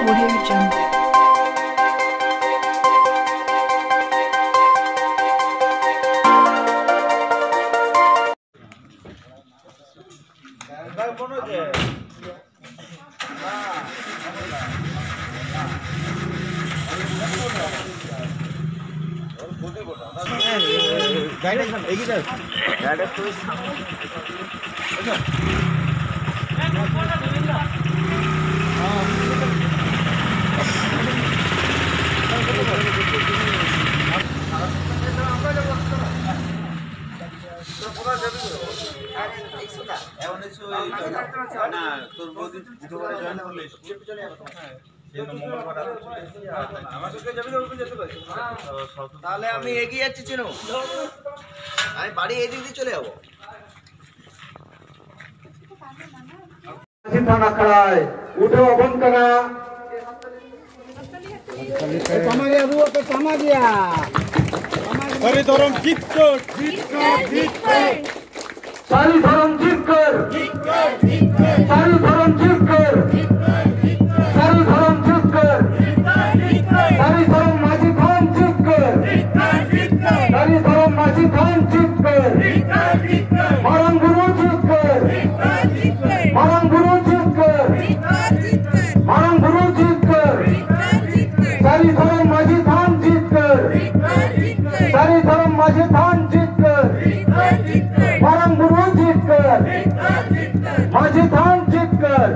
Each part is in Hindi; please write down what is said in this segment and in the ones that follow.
Audio Jungle. তাহলে আমি এগিয়ে যাচ্ছি চিনো আমি বাড়ি এই দিক দিয়ে চলে যাবো থানা খাড়ায় উঠে অবন করা সারি ধরম জিত কর সারি ধরম জিত কর সারি ধরম জিত কর সারি ধরম জিত কর সারি ধরম মাঝি খান জিত কর সারি ধরম মাঝি খান জিত কর মরম গুরু জিত কর মরম গুরু জিত কর মরম গুরু জিত কর সারি ধরম মাঝি খান জিত কর सारी धर्म माझे थान जीत कर परम गुरु जीत कर माझे थान जीत कर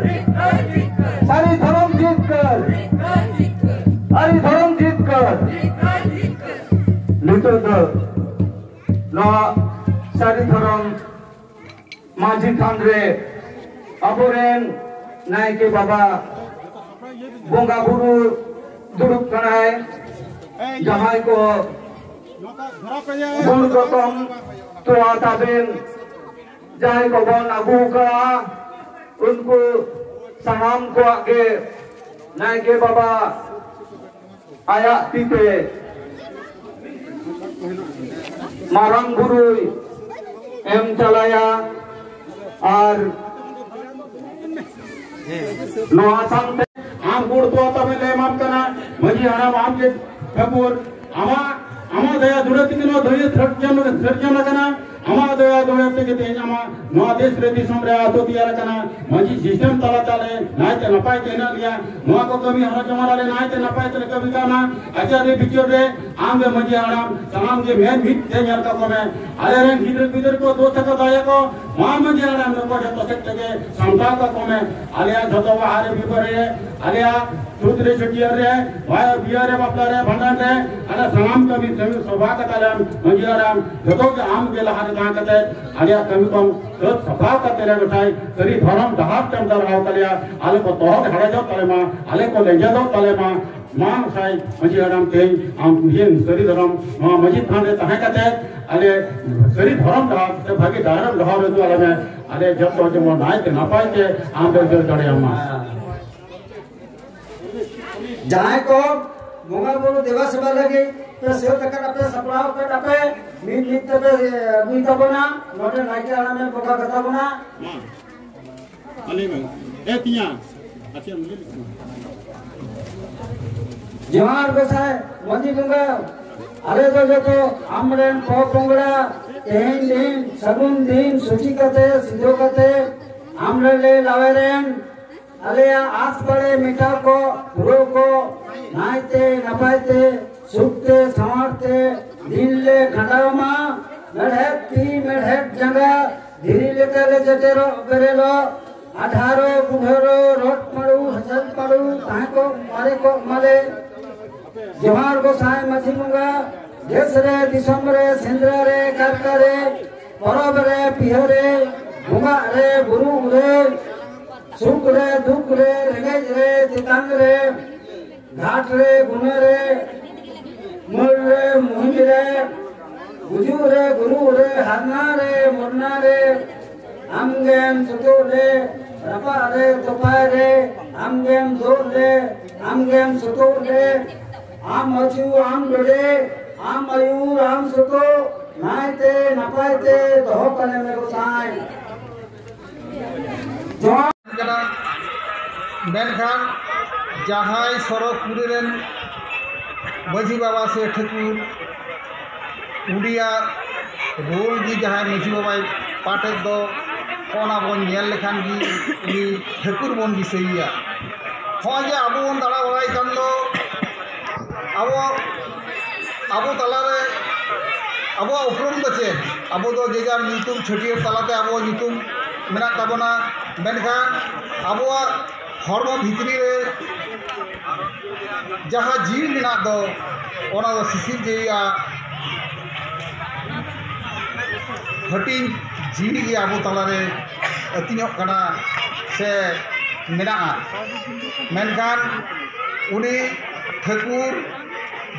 सारी धर्म जीत कर सारी धर्म जीत कर लिटो द नो सारी धर्म माझे थान रे अबोरेन नाय के बाबा बोंगा गुरु दुरुप कनाय जहां को बुल गौतम तो आताबेन जाए को बन अगू का उनको सनाम को आगे नाय के बाबा आया पीते मारंग गुरु एम चलाया और लोहा संते आम गुड़ तो आताबेन ले माम करना मजी हराम आम के कपूर आमा दया जुड़े तिनो दया थर्जन लगना आमा दया जुड़े तिके तेज आमा नो देश रे दिसम रे आतो दिया रखना मजी सिस्टम तला चले नाय ते नपाय केना लिया नो को कभी हरा जमारा ले नाय ते नपाय ते कभी काना आचार्य बिचो रे आम रे मजी आराम तमाम जे मेन भी ते यार का कोने अरे रे गिदर को दोस्त का दाया को मा मजी आराम को जतो सके समता का कोने आलिया जतो हारे बिबरे आलिया दूसरे छटियर रे वाय बियर रे बापला रे भंडार रे अरे सलाम कभी सभा का तालम मंजियाराम जतो के आम के लहारे गा कते आलिया कमी कम तो सभा का तेरे गठाई सरी धर्म दहात टम दर हाव कलिया आले को तोहत हड़े जो तले मा आले को ले जो तले मा मान साई मंजियाराम के आम हिन सरी धर्म मा मस्जिद थान रे तहे कते आले सरी धर्म दहात से भागी दारम दहाव रे वाला में आले जब तो जो नाय के नपाय के आम दर चढ़े अम्मा जहां को मोगा बोलो देवा सभा लगे तो सेव तक अपने सप्लाव कर अपने मीट मीट पे मीट बना मोटे नाइके आना में बोगा करता बना अले में ए तिया अच्छा मुझे जवान गोसाई मंजी गंगा अरे तो आमरेन पोंगड़ा एन दिन सगुन दिन सुची कते सिद्धो कते आमरे ले लावेरेन अरे आस पड़े मिठा को गुरु को नायते नपायते सुखते संवारते दिन ले खंडावमा मेढ़ेट ती मेढ़ेट जंगा धीरी लेकर ले जटेरो बेरेलो अठारो बुढ़ेरो रोट पड़ू हसल पड़ू ताहे को मारे जवार को साय मछी मुंगा देश रे दिसम रे सेंद्र रे कारका रे परब रे पिह रे भुंगा रे बुरु रे सुख रे दुख रे रेंगेज रे तितांग रे घाट रे गुने रे मुर रे मुहिम रे गुजू रे गुरु रे हरना रे मुरना रे आमगेम सुतु रे रपा रे तोपाय रे आमगेम जोर रे आमगेम सुतु रे आम मचू आम डोडे आम मयूर आम सुतो नायते नपायते दोह कने में गोसाई जहां सरकपुरी रेन माझी बाबा से ठाकुर उड़िया रोल की जहां माझी बाबा पाटे दो ओना बन नेल लेखान की उनी ठाकुर बन दिसैया हाँ जे अब बन दाड़ा बड़ाई कान दो अब तलारे अब उपरुम दो चे अब दो जेजार नीतुम छटियर तलाते अब नीतुम मेना ताबना मेनखान अब हरमो भितरी रे जहाँ जीव मेना दो ओना दो सिसिर जेया हटिंग जीवी के अब तलारे अतिनोक कना से मेना मेनखान उनी ठाकुर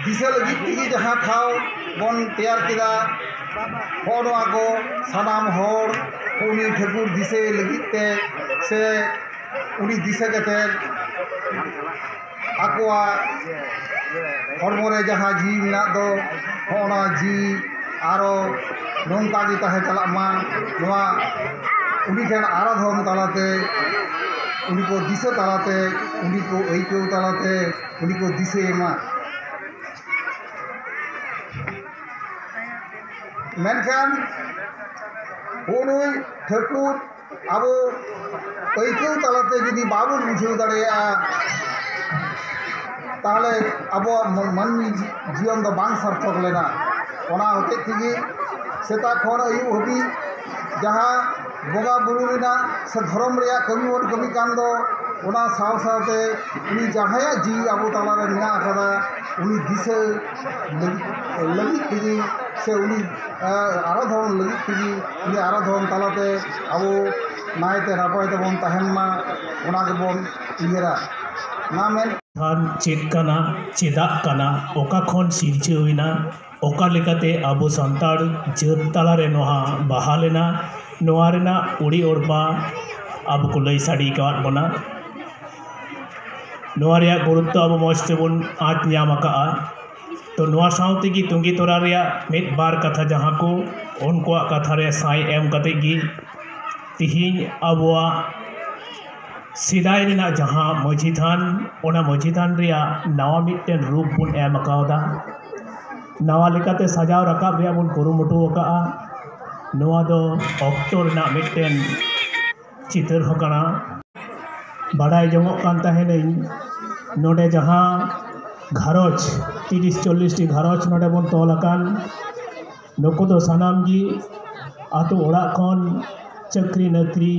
दिशा लगी तीगी जहाँ ठाव बन तैयार किदा होनवा को सानाम होर उनी ठाकुर दिशे लगिते से उनी दिशा कते आकोआ हरमोरे जहाँ जी मेना दो होना जी आरो नोंका गी ताहे चला मा नोआ उनी ठेन आराधन तालाते उनी को दिशा तालाते उनी को ऐक्य तालाते उनी को दिशे मा मेनखान उनुई ठाकुर अब ऐक्य तालाते जुदी बाबू बुझेव दाड़ेया ताहले अब मानवी जीवन दो बांग सार्थक लेना ओना होते थी सेता खन अयु हबी जहाँ बोगा बुरु रेना से धर्म रेया कमी वन कमी कान दो ओना साव सावते उनी जहाया जी अब तालारे मेना आकादा उनी दिशा लगी थी से उनी आराधन लगी थी उनी आराधन तालाते अब नायते नापायते बन तहन मा ओना के बन इयरा ना मेन थान चेक कना चेदा कना ओका खन सिरचेविना ओका लेकाते आबो संताड़ जात तालारे नोहा बाहा लेना नोआ रेना उड़ी ओरबा अब को लई साड़ी काट बना नोआ रेया गुरुत्व अब मौज तेबन आँच ᱧᱟᱢ आकाआ तो नोआ साउते की तुंगी तोरा रेया मिद बार कथा जहाँ को उनको कथा रे साई एम कते गी तिहिन अबवा सिदाय रेना जहाँ माझी थान ओना माझी थान रेया नवा मिदटेन रूप बन एम आकादा नवा लेकाते सजाव रकाब रेया बन कुरुमुटु आकाआ नोआ दो ऑक्टो रेना मिदटेन चितर होकना बाडाय जमोक कान ताहेनई नोडे जहाँ घारोज 30-40 टी घारोज नोडे बन तोलाकान नुकु दो सानाम गी आतो ओड़ा खन चक्री नकरी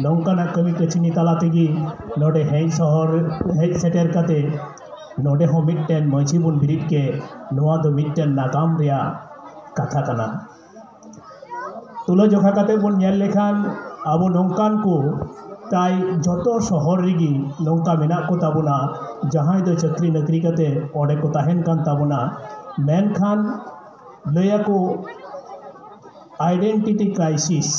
नौकाना कमी कचनी ताला तेगी नोडे हेज शहर हेज सेटेर काते नोडे हो मिदटेन माझी बन बिरिद के नोआ दो मिदटेन नागाम रेया कथा कना तुलो जोखा काते बन नेल लेखान अब नौकान को ताई जतो शहर रेगी नौका मेना को ताबुना जहां दो चक्री नकरी काते ओडे को ताहेन कान ताबुना मेनखान लया को आइडेंटिटी क्राइसिस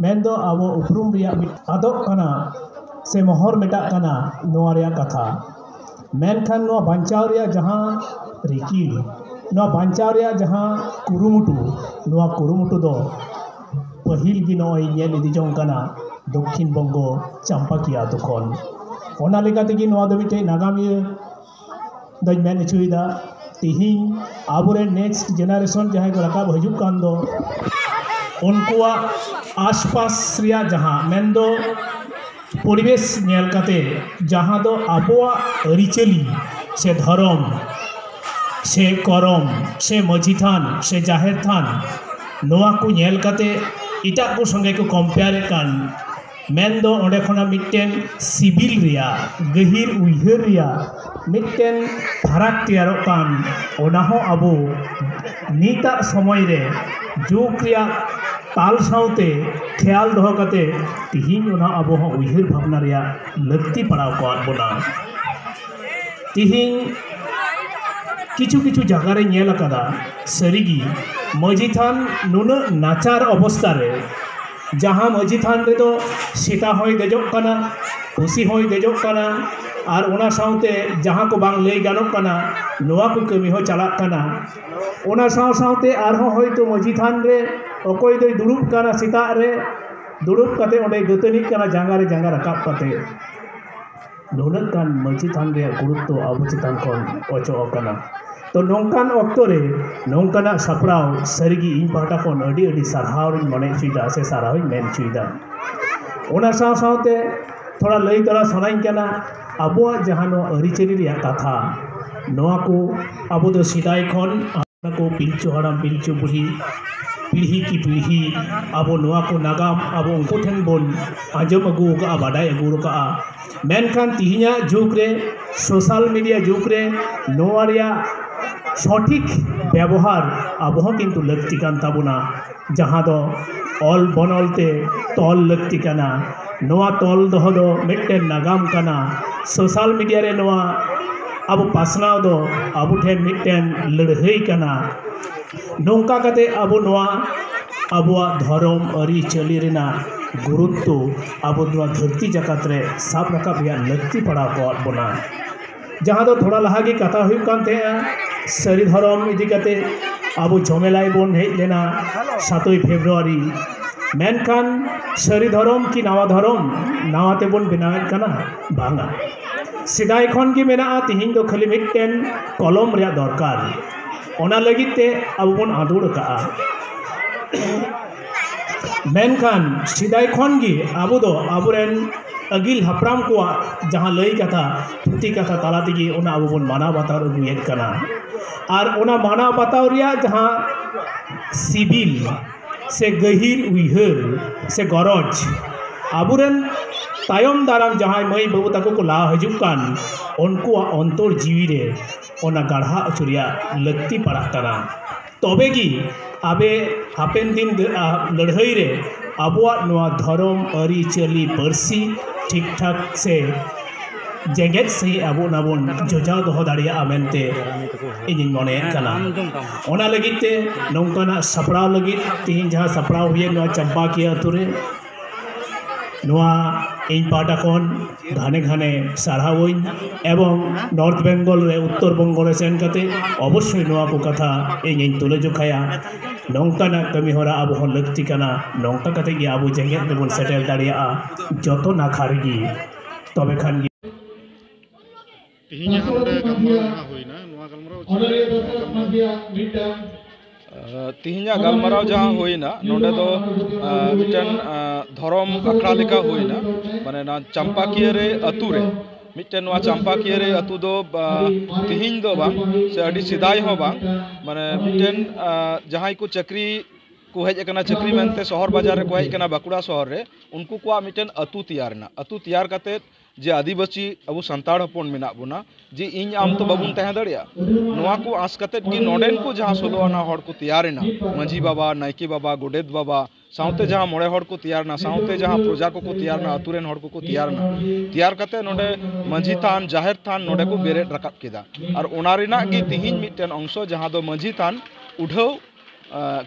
मेन दो अब उपरुम रिया आदोक कना से मोहर मेटा कना नोआ रिया कथा मेनखान नोआ बांचाव रिया जहां रिकिल नोआ बांचाव रिया जहां कुरुमुटु नोआ कुरुमुटु दो पहिल गी नोई नेल इदि जों कना दक्षिण बंगो चंपाकिया तखन ओना लेका तेगी नोआ दो मिटे नागामिया दई मेन चुइदा तिहिन आबुरे नेक्स्ट जेनारेशन जहां को रकाब हजुक कान दो उनकुआ आसपास रिया जहां मेन दो परिवेश नेल काते जहां दो आबुआ अरिचली से धर्म से करम से माझी थान से जाहेर थान नोआ को नेल काते इटा को संगे को कंपेयर कान मेन दो ओंडे खना मिदटेन सिविल रिया गहिर उइहर रिया मिदटेन फाराक तैयार कान ओना हो अबो नीता समय रे जुग रिया ताल साउते ख्याल दो कते तिहिन ओना अबो हो उइहर भावना रिया लक्ति पड़ाव को बोना तिहिन किछु किछु जगह रे नेल कदा सरीगी माझी थान नुन नाचार अवस्था रे जहाँ माझी थान रे दो सीता होय देजोक कना खुशी होय देजोक कना और ओना साउते जहाँ को बांग लई गानोक कना नोआ को कमी हो चलाक कना ओना साउ साउते आरहो होय तो माझी थान रे अकोय दो दुड़ुब कना सीता रे दुड़ुब कते ओंडे गतनी कना जांगा रे जांगा रकाब कते नुनाक गान मांझी थान रे गुरुत्व आबो चितान खन अचोक कना तो नौकान ऑक्टो रे नौकाना सपड़ाव सरिगी इन पाटा खन अडी अडी सारहाव मने चुईदा से साराव मेन चुईदा ओना साव सावते थोड़ा लई तोरा सनाइन कना आबो जहानो अरिचेरी रिया कथा नोआ को आबो दो सिदाय खन को पिलचु हराम पिलचु बुढ़ी पीढ़ी की पीढ़ी आबो नोआ को नागाम आबो उनको ठेन बोन आजम अगू का बाडाय अगू का मेनखान तिहिना जुग रे सोशल मीडिया जुग रे नोआ रिया सठिक व्यवहार आबो किन्तु लक्ति कान ताबोना जहां दो ऑल बनलते तल लक्ति काना नोआ तल दो दो मिट्टेन नागाम काना सोशल मीडिया रे नोआ अब पासनाव दो अब ठेन मिट्टेन लड़हई काना नौका कते अब नोआ अबुआ धर्म अरी चली रेना गुरुत्व अब धरती जगत रे साब रखा लक्ति पड़ा को बना जहाँ दो थोड़ा लहा की कथा हुई कान थे सारी धर्म इदी कते अब झमेलाई बन हेज लेना 7 फेब्रुआरी मेनखान सारी धर्म की नावा धर्म नावाते बन बनावेद कना बांगा सिदाय खन की मेना तिहिन दो खाली मिट्टेन कलम रे दरकार ओना लगिते अब बन आदुड़ का मेनखान सिदाय खन की अब दो अबुरेन अगिल हपराम को जहाँ लई कथा थुती कथा ताला तेगी ओना अब बन माना बाताव अगुयेद कना और ओना माना बाताव रिया जहाँ सिबिल से गहिर उइहर से गरज अबुरेन तायम दाराम जहाँ मई बाबू तक को ला हजुक कान उनको अंतर जीवी रे ओना गाढ़ा अचुरिया लक्ति पड़ा कना तबे की आबे हापेन दिन लड़ाई रे आबुआ नोआ धर्म अरी चली परसी ठीक ठाक से जेगेत से आबो नाबोन जोजाव दो दाड़िया मेनते इन मने कना ओना लगिते नौकाना सपड़ाव लगी तीन जहाँ सपड़ाव हुए नोआ चंपा की अतुरे नोआ इन पाटा खन घाने घाने सारावइन एवं नॉर्थ बेंगल रे उत्तर बंगल रे सेन कते अवश्य नोआ को कथा इन तुले जोखाया नौकाना कमी होरा अब हन लक्ति कना नौका कते गी अब जेगेत देबन सेटल दाड़िया जतो ना खारगी तबे खान तिहिना नोडे गलमराव होइना नोआ गलमराव तिहिना गलमराव जहाँ होइना नोडे दो मिटन धर्म अखड़ा लेका होइना माने ना चंपाकिया रे अतु रे मिटन वा चंपाकिया रे अतु दो तिहिन दो बांग से अडी सिदाय हो बांग माने मिटन जहाँ को चक्री को हेज कना चक्री मेनते शहर बाजार रे को हेज कना बाकुड़ा शहर रे उनको को मिटन अतु तैयार करते जे आदिवासी अब संताड़ हपन मेना बोना जे इन आम तो बाबुन तह दड़िया नोआ को आस कते कि नोडेन को जहाँ 16 आना हड़ को तैयारेना मझी बाबा नायकी बाबा गोडेत बाबा साउते जहाँ मोड़े हड़ को तैयारना साउते जहाँ प्रजा को तैयारना अतुरेन हड़ को तैयार करते नोडे मझी थान जाहिर थान नोडे को बेरेट रकाब केदा और ओना रेना गी तिहिन मिटन अंश जहाँ दो मझी थान उठाव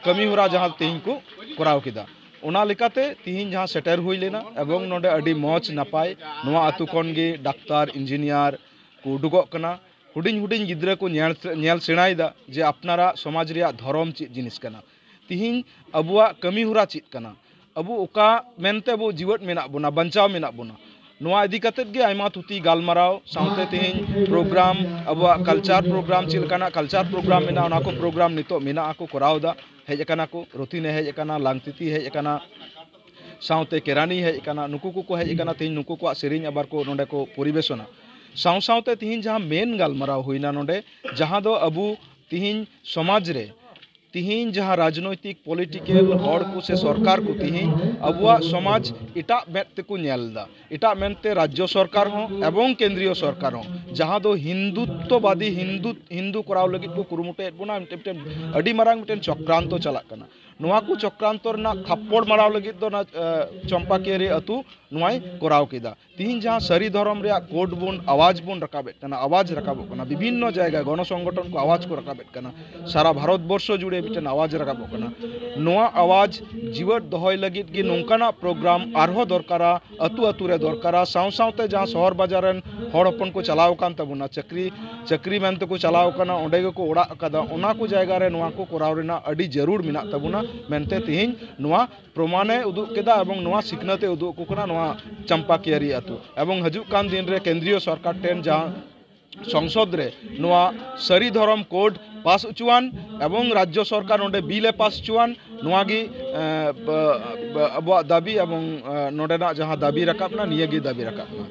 कमी होरा जहाँ तिहिन को कराव केदा ओना लेकाते तिहिन जहाँ सेटर हुई लेना एवं नोडे अडी मौज नपाय नोआ आतु खन गे डाक्तार इंजीनियर को उडुगोग कना हुडिंग हुडिंग गिद्रा को नेल सेणायदा जे अपनारा समाज रिया धर्म चीज जिनिस कना तिहिन अबुआ कमी हुरा चीज कना अबु ओका मेनते अबु जीवट मेना बोना बंचाव मेना बोना नोआ इदी कतेत गे आयमा तुती गालमाराव साउते तिहिन प्रोग्राम अबुआ कल्चर प्रोग्राम चिलकाना कल्चर प्रोग्राम मेना ओना को प्रोग्राम नितो मेना को करावदा हेज कना को रोतीने हेज कना लांगतिती हेज कना साउते केरानी हेज कना नुकु को हेज कना तिहिन नुकु को सेरिंग आबार को नोडे को परिवेशना साउते तिहिन जहाँ मेन गालमाराव हुईना नोडे जहाँ दो अबु तिहिन समाज रे तिहिन जहाँ राजनैतिक पॉलिटिकल हड़ को से सरकार को तिहिन अबुआ समाज इटा मेते को नेलदा इटा मेनते राज्य सरकार हो एवं केंद्रीय सरकार हो जहाँ दो हिंदुत्ववादी हिंदू कराव लगी को कुरुमुटे बोना मिटन अडी मारांग मिटन चक्रांत चला कना नोआ को चक्रांत ना थप्पड़ माराव लगी दो ना चंपाकिया रे अतु नोआय कराव केदा तिहिन जहाँ सारी धर्म रे कोड बोन आवाज बोन रकाबेत कना आवाज रकाबो कना विभिन्न जायगा गण संगठन को आवाज को रकाबेत कना सारा भारत वर्ष जुड़े मिटन आवाज रकाबो कना नोआ आवाज जीवट दहय लगी गे नोंकाना प्रोग्राम आरहो दरकारा अतु अतु रे दरकारा साउते जहाँ शहर बाजार रन हड़ हपन को चलाव कान तबुना चक्री मेनते को चलाव कना ओंडे को ओड़ा कदा ओना को जायगा रे नोआ को कराव रेना अडी जरूर मेना तबुना मेनते तिहिन नोआ प्रमाणे उदुग केदा एवं नोआ सिखनते उदुग को कना नोआ चंपाकियारी आतु एवं हजूक कान दिन रे केंद्रीय सरकार टेन जहाँ संसद रे नोआ सरी धर्म कोड पास उचुआन एवं राज्य सरकार नोडे बिले पास उचुआन नोआ गी अब दाबी एवं नोडेना जहाँ दाबी रकाबना नियगी दाबी रकाबना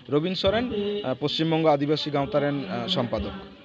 रबिन सोरेन पश्चिम बंग आदिवासी गाँवता रेन सम्पादक।